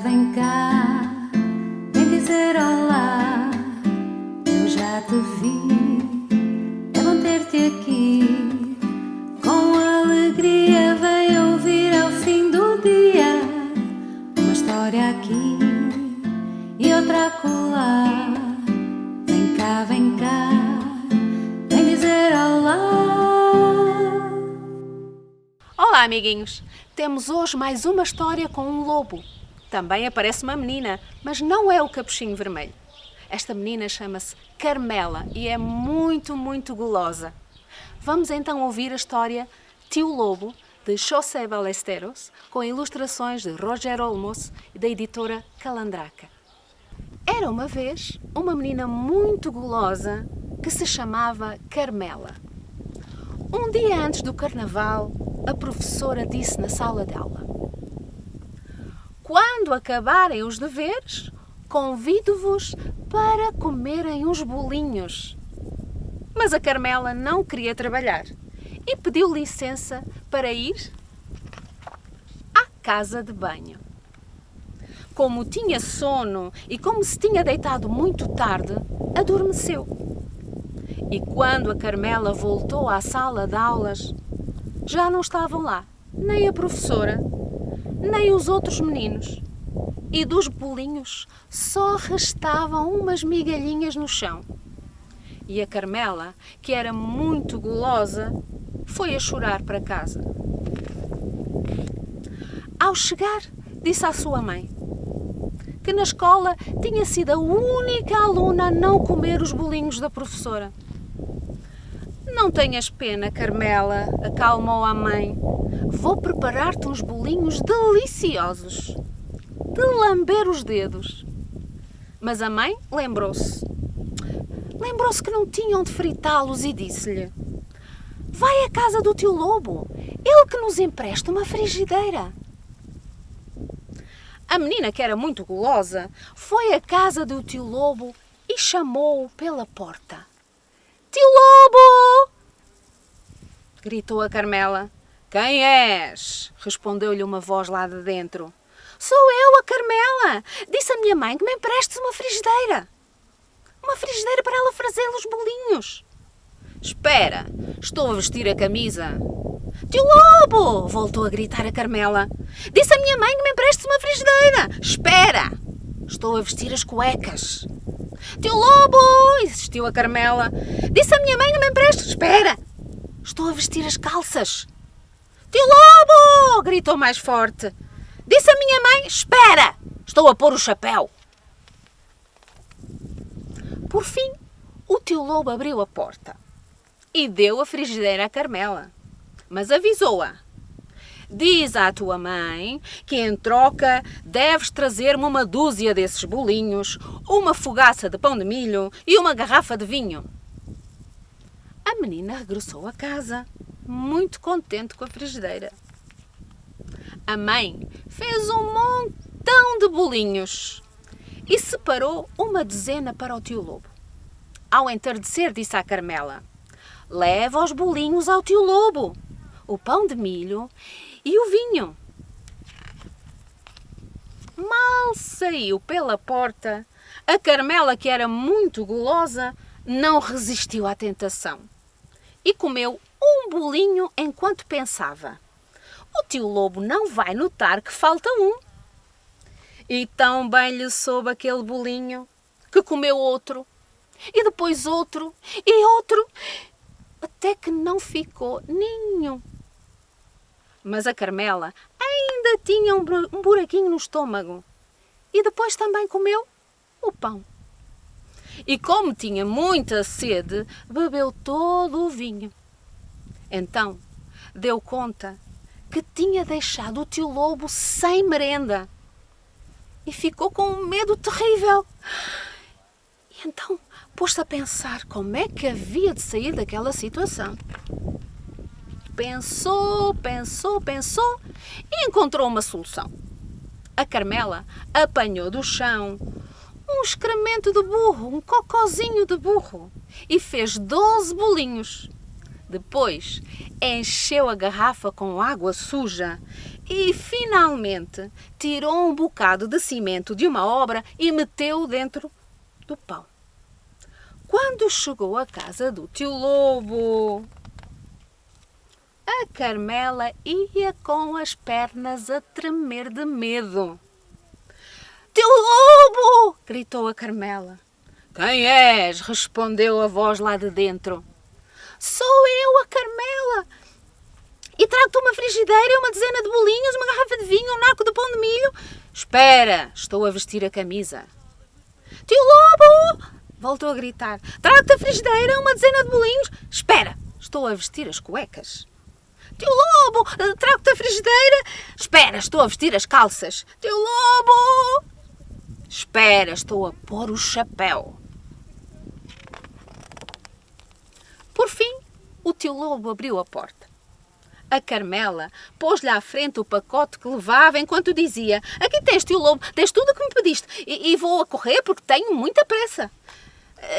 vem cá, vem dizer olá. Eu já te vi, é bom ter-te aqui. Com alegria vem ouvir ao fim do dia uma história aqui e outra acolá. Vem cá, vem dizer olá. Olá, amiguinhos! Temos hoje mais uma história com um lobo. Também aparece uma menina, mas não é o Capuchinho Vermelho. Esta menina chama-se Carmela e é muito, muito gulosa. Vamos então ouvir a história Tio Lobo, de José Ballesteros, com ilustrações de Roger Olmos e da editora Calandraca. Era uma vez uma menina muito gulosa que se chamava Carmela. Um dia antes do carnaval, a professora disse na sala de aula: quando acabarem os deveres, convido-vos para comerem uns bolinhos. Mas a Carmela não queria trabalhar e pediu licença para ir à casa de banho. Como tinha sono e como se tinha deitado muito tarde, adormeceu. E quando a Carmela voltou à sala de aulas, já não estavam lá nem a professora, nem os outros meninos. E dos bolinhos só restavam umas migalhinhas no chão. E a Carmela, que era muito gulosa, foi a chorar para casa. Ao chegar, disse à sua mãe que na escola tinha sido a única aluna a não comer os bolinhos da professora. Não tenhas pena, Carmela, acalmou a mãe. Vou preparar-te uns bolinhos deliciosos, de lamber os dedos. Mas a mãe lembrou-se que não tinha onde fritá-los e disse-lhe: vai à casa do tio Lobo, ele que nos empresta uma frigideira. A menina, que era muito gulosa, foi à casa do tio Lobo e chamou-o pela porta. Tio Lobo! Gritou a Carmela. Quem és? Respondeu-lhe uma voz lá de dentro. Sou eu, a Carmela. Disse a minha mãe que me emprestes uma frigideira. Uma frigideira para ela fazer os bolinhos. Espera, estou a vestir a camisa. Tio Lobo! Voltou a gritar a Carmela. Disse a minha mãe que me emprestes uma frigideira. Espera, estou a vestir as cuecas. Tio Lobo! Insistiu a Carmela. Disse a minha mãe que me emprestes. Espera, estou a vestir as calças. Tio Lobo! Gritou mais forte. Disse a minha mãe, espera, estou a pôr o chapéu. Por fim, o tio Lobo abriu a porta e deu a frigideira à Carmela, mas avisou-a. Diz à tua mãe que em troca deves trazer-me uma dúzia desses bolinhos, uma fogaça de pão de milho e uma garrafa de vinho. A menina regressou a casa, muito contente com a frigideira. A mãe fez um montão de bolinhos e separou uma dezena para o tio Lobo. Ao entardecer, disse à Carmela: leva os bolinhos ao tio Lobo, o pão de milho e o vinho. Mal saiu pela porta, a Carmela, que era muito gulosa, não resistiu à tentação e comeu um bolinho enquanto pensava: o tio Lobo não vai notar que falta um. E tão bem lhe soube aquele bolinho que comeu outro, e depois outro, e outro, até que não ficou nenhum. Mas a Carmela ainda tinha um buraquinho no estômago, e depois também comeu o pão. E como tinha muita sede, bebeu todo o vinho. Então deu conta que tinha deixado o tio Lobo sem merenda e ficou com um medo terrível. E então pôs-se a pensar como é que havia de sair daquela situação. Pensou e encontrou uma solução. A Carmela apanhou do chão um excremento de burro, um cocozinho de burro, e fez 12 bolinhos. Depois encheu a garrafa com água suja e finalmente tirou um bocado de cimento de uma obra e meteu-o dentro do pão. Quando chegou à casa do tio Lobo, a Carmela ia com as pernas a tremer de medo. "Tio Lobo!" gritou a Carmela. "Quem és?" respondeu a voz lá de dentro. "Sou eu, a Carmela, e trago-te uma frigideira, uma dezena de bolinhos, uma garrafa de vinho, um naco de pão de milho." "Espera, estou a vestir a camisa." "Tio Lobo!" voltou a gritar. "Trago-te a frigideira, uma dezena de bolinhos." "Espera, estou a vestir as cuecas." "Tio Lobo, trago-te a frigideira." "Espera, estou a vestir as calças." "Tio Lobo!" "Espera, estou a pôr o chapéu." Por fim, o tio Lobo abriu a porta. A Carmela pôs-lhe à frente o pacote que levava enquanto dizia: "Aqui tens, tio Lobo, tens tudo o que me pediste e vou a correr porque tenho muita pressa.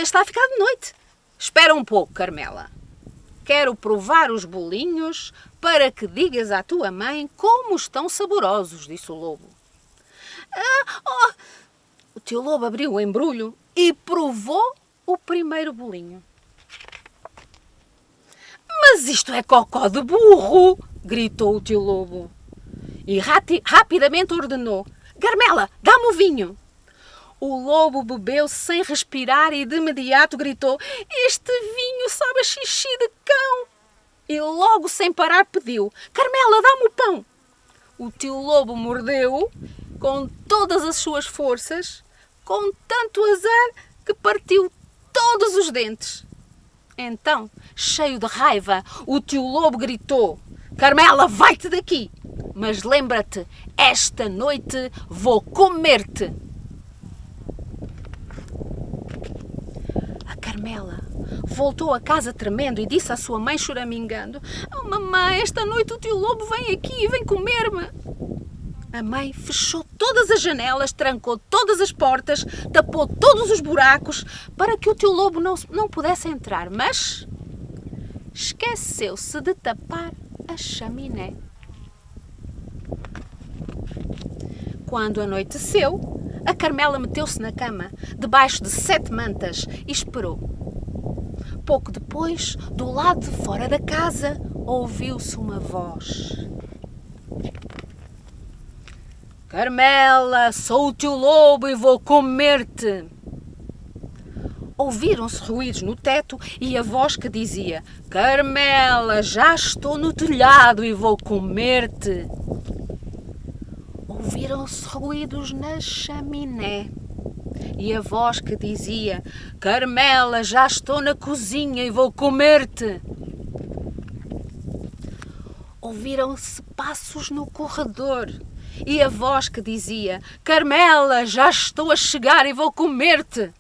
Está a ficar de noite." "Espera um pouco, Carmela. Quero provar os bolinhos para que digas à tua mãe como estão saborosos", disse o lobo. O tio Lobo abriu o embrulho e provou o primeiro bolinho. "Mas isto é cocó de burro!" gritou o tio Lobo. E rapidamente ordenou: "Carmela, dá-me o vinho." O lobo bebeu sem respirar e de imediato gritou: "Este vinho sabe a xixi de cão!" E logo sem parar pediu: "Carmela, dá-me o pão." O tio Lobo mordeu com todas as suas forças, com tanto azar que partiu todos os dentes. Então, cheio de raiva, o tio Lobo gritou: "Carmela, vai-te daqui! Mas lembra-te, esta noite vou comer-te." A Carmela voltou a casa tremendo e disse à sua mãe choramingando: "Oh, mamãe, esta noite o tio Lobo vem aqui e vem comer-me." A mãe fechou todas as janelas, trancou todas as portas, tapou todos os buracos para que o tio Lobo não pudesse entrar, mas esqueceu-se de tapar a chaminé. Quando anoiteceu, a Carmela meteu-se na cama, debaixo de 7 mantas, e esperou. Pouco depois, do lado de fora da casa, ouviu-se uma voz: "Carmela, sou o tio Lobo e vou comer-te." Ouviram-se ruídos no teto e a voz que dizia: "Carmela, já estou no telhado e vou comer-te." Ouviram-se ruídos na chaminé e a voz que dizia: "Carmela, já estou na cozinha e vou comer-te." Ouviram-se passos no corredor e a voz que dizia: "Carmela, já estou a chegar e vou comer-te."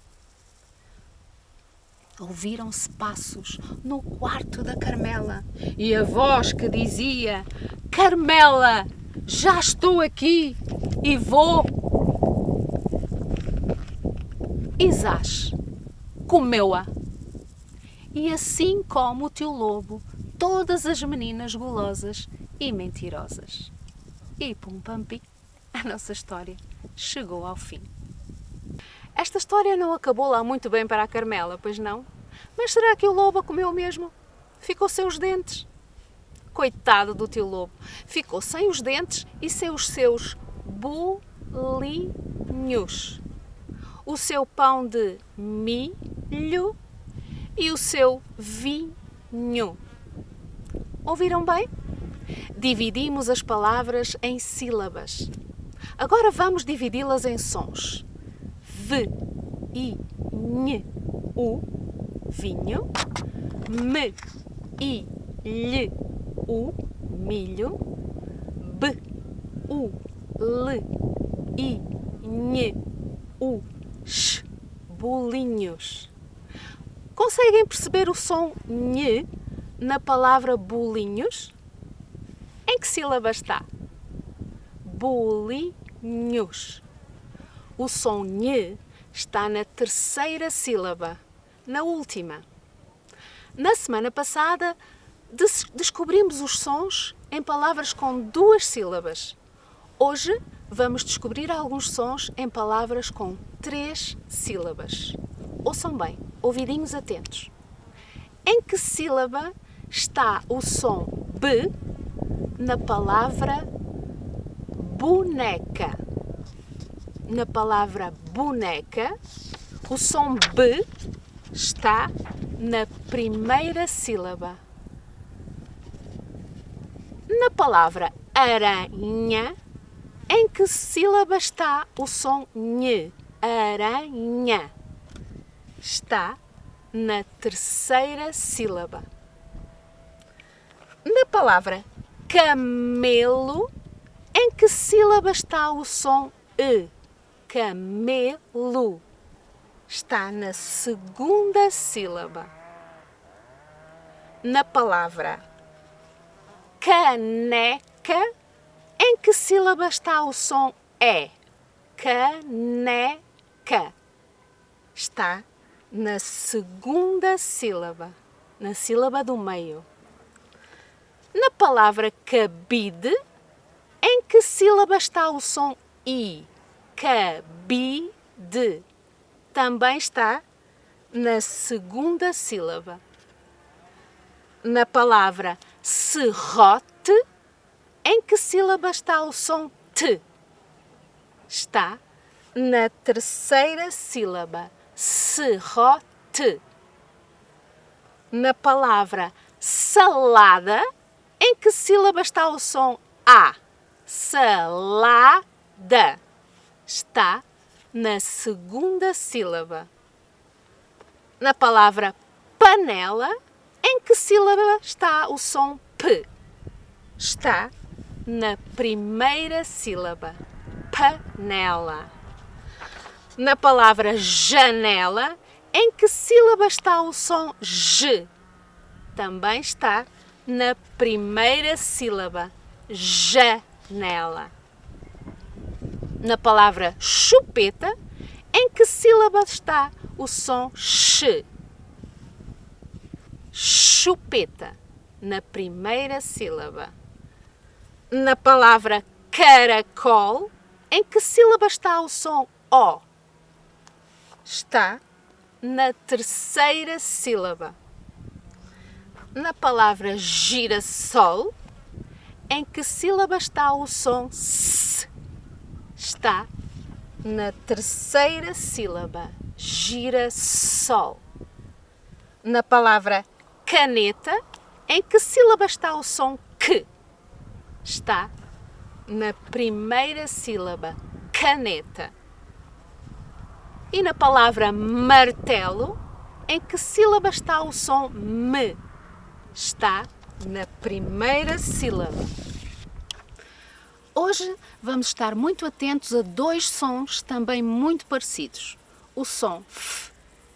Ouviram-se passos no quarto da Carmela e a voz que dizia: "Carmela, já estou aqui e vou." E zás, comeu-a. E assim como o tio Lobo, todas as meninas gulosas e mentirosas. E pum pam pim, a nossa história chegou ao fim. Esta história não acabou lá muito bem para a Carmela, pois não? Mas será que o lobo a comeu mesmo? Ficou sem os dentes? Coitado do tio Lobo, ficou sem os dentes e sem os seus bolinhos, o seu pão de milho e o seu vinho. Ouviram bem? Dividimos as palavras em sílabas. Agora vamos dividi-las em sons. V, I, N, U, vinho. M, I, L, U, milho. B, U, L, I, N, U, Sh, bolinhos. Conseguem perceber o som N na palavra bolinhos? Em que sílaba está? Bolinhos. O som N está na terceira sílaba, na última. Na semana passada, Descobrimos os sons em palavras com 2 sílabas. Hoje vamos descobrir alguns sons em palavras com 3 sílabas. Ouçam bem, ouvidinhos atentos. Em que sílaba está o som B na palavra boneca? Na palavra boneca, o som B está na primeira sílaba. Na palavra aranha, em que sílaba está o som N? Aranha. Está na terceira sílaba. Na palavra camelo, em que sílaba está o som E? Camelo. Está na segunda sílaba. Na palavra caneca, em que sílaba está o som E? Caneca. Está na segunda sílaba, na sílaba do meio. Na palavra cabide, em que sílaba está o som I? Cabide. Também está na segunda sílaba. Na palavra serrote, em que sílaba está o som T? Está na terceira sílaba. Serrote. Na palavra salada, em que sílaba está o som A? Salada. Está na segunda sílaba. Na palavra panela, em que sílaba está o som P? Está na primeira sílaba. Panela. Na palavra janela, em que sílaba está o som J? Também está na primeira sílaba. Janela. Na palavra chupeta, em que sílaba está o som X? Chupeta. Na primeira sílaba. Na palavra caracol, em que sílaba está o som O? Está na terceira sílaba. Na palavra girassol, em que sílaba está o som S? Está na terceira sílaba. Girassol. Na palavra caneta, em que sílaba está o som Q? Está na primeira sílaba. Caneta. E na palavra martelo, em que sílaba está o som M? Está na primeira sílaba. Hoje vamos estar muito atentos a 2 sons também muito parecidos. O som F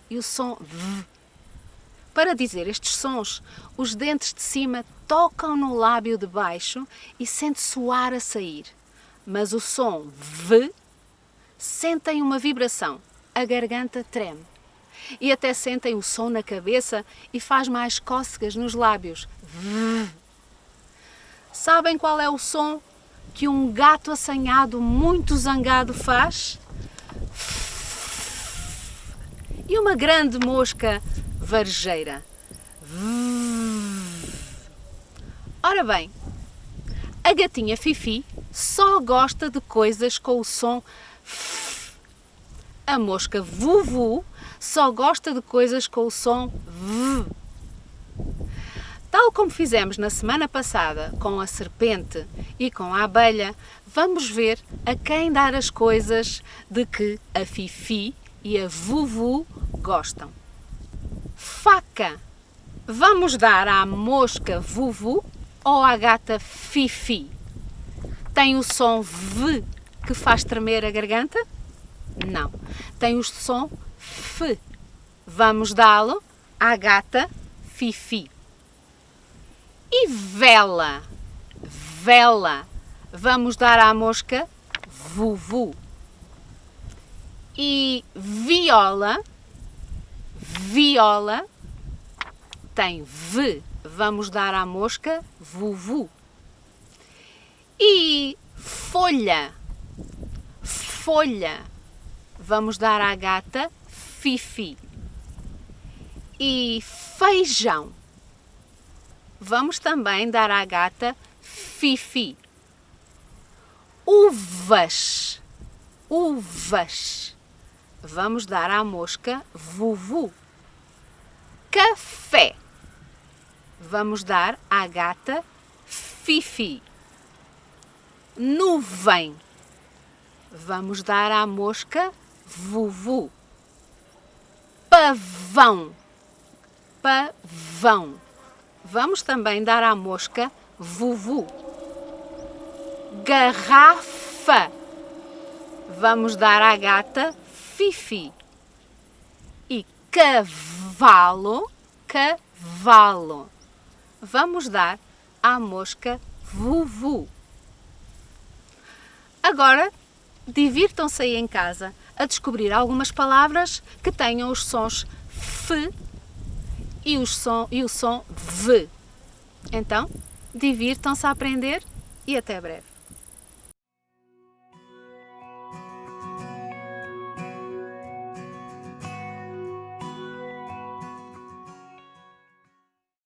e o som V. Para dizer estes sons, os dentes de cima tocam no lábio de baixo e sente-se o ar a sair. Mas o som V sentem uma vibração. A garganta treme. E até sentem o som na cabeça e faz mais cócegas nos lábios. Sabem qual é o som que um gato assanhado muito zangado faz? E uma grande mosca varejeira? Ora bem, a gatinha Fifi só gosta de coisas com o som F. A mosca Vuvu só gosta de coisas com o som V. Tal como fizemos na semana passada com a serpente e com a abelha, vamos ver a quem dar as coisas de que a Fifi e a Vuvu gostam. Faca. Vamos dar à mosca Vuvu ou à gata Fifi? Tem o som V que faz tremer a garganta? Não. Tem o som F. Vamos dá-lo à gata Fifi. E vela. Vela. Vamos dar à mosca Vuvu. E viola. Viola. Tem V vamos dar à mosca vuvu. E folha, folha, vamos dar à gata fifi. E feijão, vamos também dar à gata fifi. Uvas, uvas, vamos dar à mosca vuvu. Café, vamos dar à gata fifi. Nuvem, vamos dar à mosca vuvu. Pavão, pavão, vamos também dar à mosca vuvu. Garrafa, vamos dar à gata fifi. E cavalo, cavalo, vamos dar à mosca vuvu. Agora, divirtam-se aí em casa a descobrir algumas palavras que tenham os sons f e o som v. Então, divirtam-se a aprender e até breve.